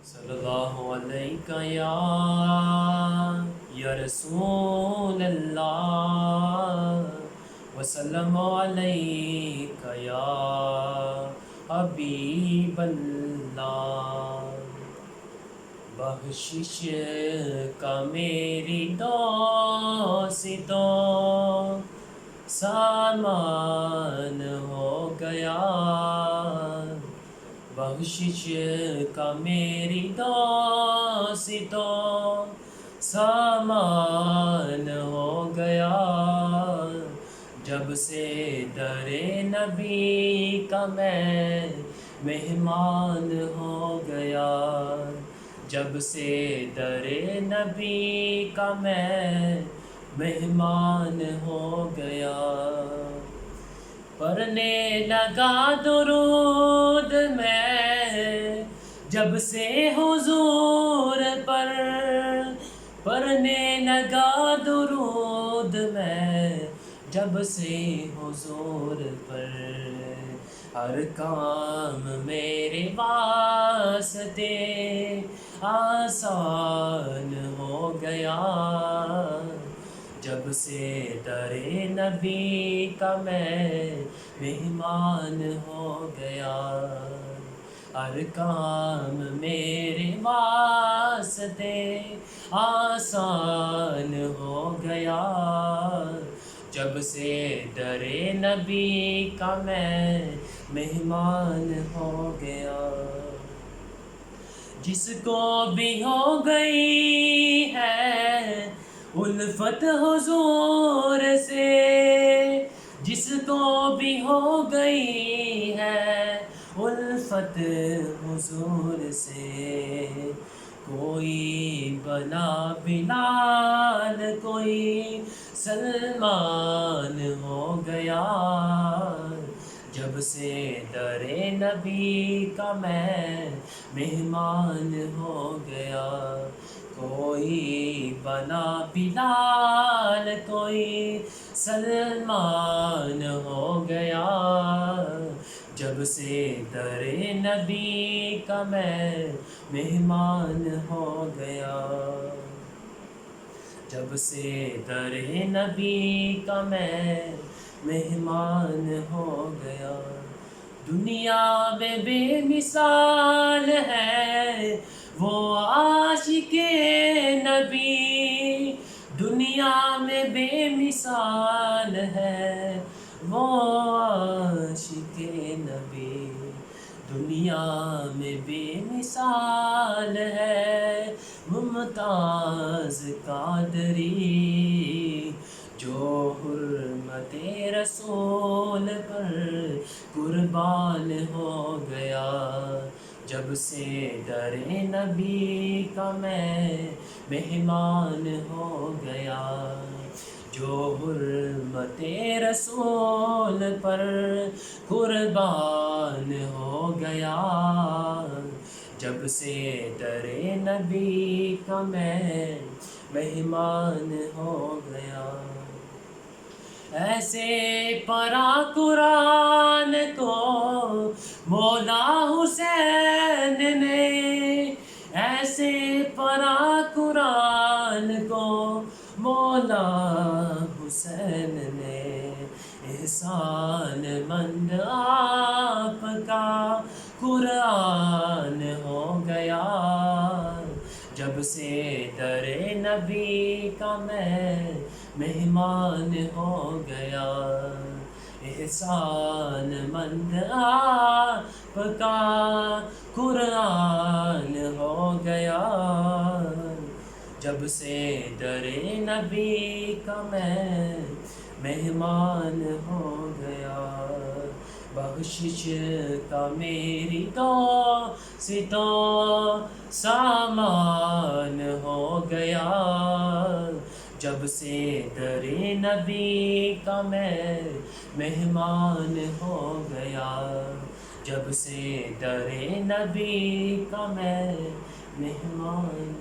صلی اللہ علیہ یا رسول اللہ وسلم علیہ یا حبیب اللہ۔ بخشش کا میری دوستوں سامان ہو گیا، بخشش کا میری دوستوں سامان ہو گیا، جب سے در نبی کا میں مہمان ہو گیا، جب سے در نبی کا میں مہمان ہو گیا۔ پڑھنے لگا درود میں جب سے حضور پر، پڑھنے لگا درود میں جب سے حضور پر، ہر کام میرے واسطے آسان ہو گیا، جب سے در نبی کا میں مہمان ہو گیا، ہر کام میرے واسطے آسان ہو گیا، جب سے در نبی کا میں مہمان ہو گیا۔ جس کو بھی ہو گئی ہے الفت حضور سے، جس کو بھی ہو گئی ہے الفت حضور سے، کوئی بنا بلال کوئی سلمان ہو گیا، جب سے در نبی کا میں مہمان ہو گیا، کوئی بنا بلال کوئی سلمان ہو گیا، جب سے در نبی کا میں مہمان ہو گیا، جب سے در نبی کا میں مہمان ہو گیا۔ دنیا میں بے مثال ہے وہ عاشق نبی، دنیا میں بے مثال ہے وہ عاشق نبی، دنیا میں بے مثال ہے ممتاز قادری، جو حرمت رسول پر قربان ہو گیا، جب سے در نبی کا میں مہمان ہو گیا، جو حرمت رسول پر قربان ہو گیا، جب سے در نبی کا میں مہمان ہو گیا۔ ایسے پڑھا قرآن کو مولا حسین نے، ایسے پڑھا قرآن کو مولا حسین نے، احسان مند آپ کا قرآن ہو گیا، جب سے در نبی کا میں مہمان ہو گیا، احسان مند آپ کا قرآن ہو گیا، جب سے در نبی کا میں مہمان ہو گیا، بخشش کا میری دوستوں سامان ہو گیا، جب سے در نبی کا میں مہمان ہو گیا، جب سے در نبی کا میں مہمان